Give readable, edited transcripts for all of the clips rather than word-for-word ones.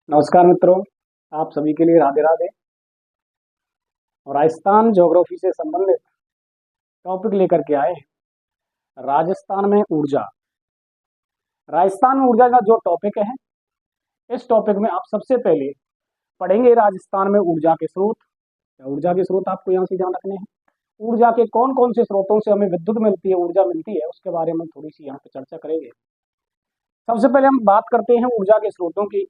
नमस्कार मित्रों, आप सभी के लिए राधे राधे। और राजस्थान ज्योग्राफी से संबंधित टॉपिक लेकर के आए हैं राजस्थान में ऊर्जा। राजस्थान में ऊर्जा का जो टॉपिक है, इस टॉपिक में आप सबसे पहले पढ़ेंगे राजस्थान में ऊर्जा के स्रोत। ऊर्जा के स्रोत आपको यहाँ से ध्यान रखने हैं। ऊर्जा के कौन कौन से स्रोतों से हमें विद्युत मिलती है, ऊर्जा मिलती है, उसके बारे में थोड़ी सी यहाँ पे चर्चा करेंगे। सबसे पहले हम बात करते हैं ऊर्जा के स्रोतों की।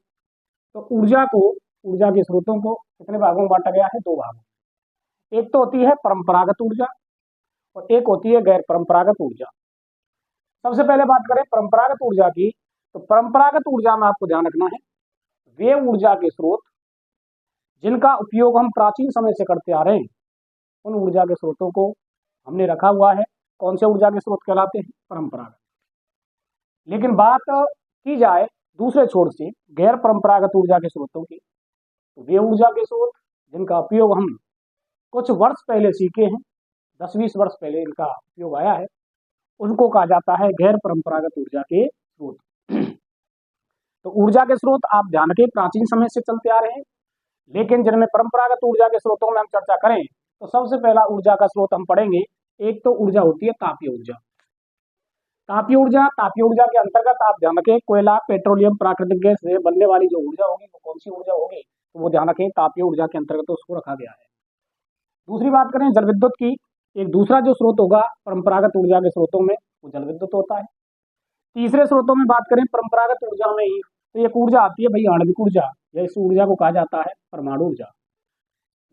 तो ऊर्जा के स्रोतों को कितने भागों में बांटा गया है? दो भागों। एक तो होती है परंपरागत ऊर्जा और एक होती है गैर परंपरागत ऊर्जा। सबसे पहले बात करें परंपरागत ऊर्जा की, तो परंपरागत ऊर्जा में आपको ध्यान रखना है वे ऊर्जा के स्रोत जिनका उपयोग हम प्राचीन समय से करते आ रहे हैं, उन ऊर्जा के स्रोतों को हमने रखा हुआ है। कौन से ऊर्जा के स्रोत कहलाते हैं? परंपरागत। लेकिन बात की जाए दूसरे छोर से गैर परंपरागत ऊर्जा के स्रोतों की, तो वे ऊर्जा के स्रोत जिनका उपयोग हम कुछ वर्ष पहले सीखे हैं, 10-20 वर्ष पहले इनका उपयोग आया है, उनको कहा जाता है गैर परंपरागत ऊर्जा के स्रोत। तो ऊर्जा के स्रोत आप ध्यान रखें प्राचीन समय से चलते आ रहे हैं, लेकिन जिनमें परंपरागत ऊर्जा के स्रोतों में हम चर्चा करें तो सबसे पहला ऊर्जा का स्रोत हम पढ़ेंगे। एक तो ऊर्जा होती है तापीय ऊर्जा। तापीय ऊर्जा के अंतर्गत आप ध्यान रखें कोयला, पेट्रोलियम, प्राकृतिक गैस से बनने वाली जो ऊर्जा होगी वो कौन सी ऊर्जा होगी, तो वो ध्यान रखें तापीय ऊर्जा के अंतर्गत उसको रखा गया है। दूसरी बात करें जल विद्युत की, एक दूसरा जो स्रोत होगा परंपरागत ऊर्जा के स्रोतों में वो जल विद्युत होता है। तीसरे स्रोतों में बात करें परंपरागत ऊर्जा में ही, तो एक ऊर्जा आती है भाई आणविक ऊर्जा, या इस ऊर्जा को कहा जाता है परमाणु ऊर्जा।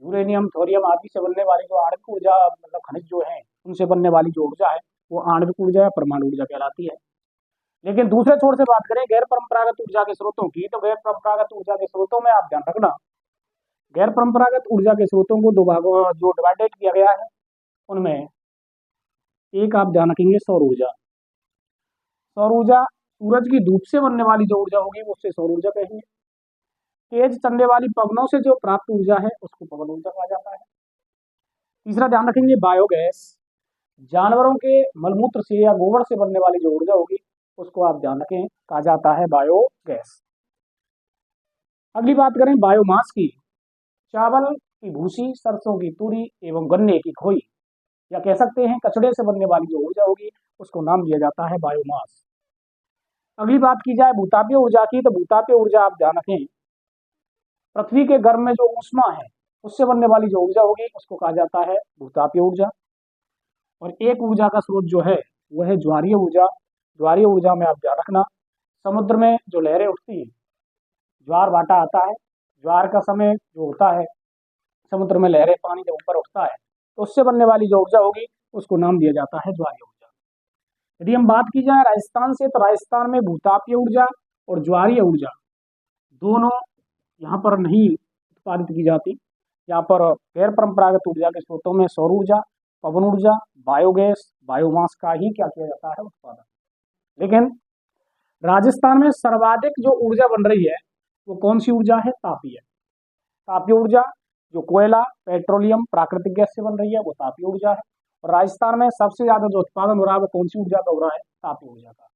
यूरेनियम, थोरियम आदि से बनने वाली जो आणविक ऊर्जा, मतलब खनिज जो है उनसे बनने वाली जो ऊर्जा है वो आणविक ऊर्जा या परमाणु ऊर्जा कहलाती है। लेकिन दूसरे छोर से बात करें गैर परंपरागत ऊर्जा के स्रोतों की, तो गैर परंपरागत ऊर्जा के स्रोतों में आप ध्यान रखना गैर परंपरागत ऊर्जा के स्रोतों को दो भागों जो डिवाइडेड किया गया है, उनमें एक आप ध्यान रखेंगे सौर ऊर्जा। सौर ऊर्जा सूरज की धूप से बनने वाली जो ऊर्जा होगी वो उससे सौर ऊर्जा कहेंगे। तेज चलने वाली पवनों से जो प्राप्त ऊर्जा है उसको पवन ऊर्जा कहा जाता है। तीसरा ध्यान रखेंगे बायोगैस, जानवरों के मलमूत्र से या गोबर से बनने वाली जो ऊर्जा होगी उसको आप ध्यान रखें कहा जाता है बायोगैस। अगली बात करें बायोमास की, चावल की भूसी, सरसों की तूरी एवं गन्ने की खोई या कह सकते हैं कचड़े से बनने वाली जो ऊर्जा होगी उसको नाम दिया जाता है बायोमास। अगली बात की जाए भूतापीय ऊर्जा की, तो भूतापीय ऊर्जा आप ध्यान रखें पृथ्वी के गर्भ में जो ऊष्मा है उससे बनने वाली जो ऊर्जा होगी उसको कहा जाता है भूतापीय ऊर्जा। और एक ऊर्जा का स्रोत जो है वह है ज्वारीय ऊर्जा। ज्वारीय ऊर्जा में आप ध्यान रखना समुद्र में जो लहरें उठती है, ज्वार भाटा आता है, ज्वार का समय जो होता है समुद्र में लहरें पानी जब ऊपर उठता है तो उससे बनने वाली जो ऊर्जा होगी उसको नाम दिया जाता है ज्वारीय ऊर्जा। यदि हम बात की जाए राजस्थान से, तो राजस्थान में भूतापीय ऊर्जा और ज्वारीय ऊर्जा दोनों यहाँ पर नहीं उत्पादित की जाती। यहाँ पर गैर परंपरागत ऊर्जा के स्रोतों में सौर ऊर्जा, पवन ऊर्जा, बायोगैस, बायोमास का ही क्या किया जाता है उत्पादन। लेकिन राजस्थान में सर्वाधिक जो ऊर्जा बन रही है वो कौन सी ऊर्जा है? तापीय। तापीय ऊर्जा जो कोयला, पेट्रोलियम, प्राकृतिक गैस से बन रही है वो तापीय ऊर्जा है। और राजस्थान में सबसे ज्यादा जो उत्पादन हो रहा है वो कौन सी ऊर्जा का हो रहा है? तापीय ऊर्जा का।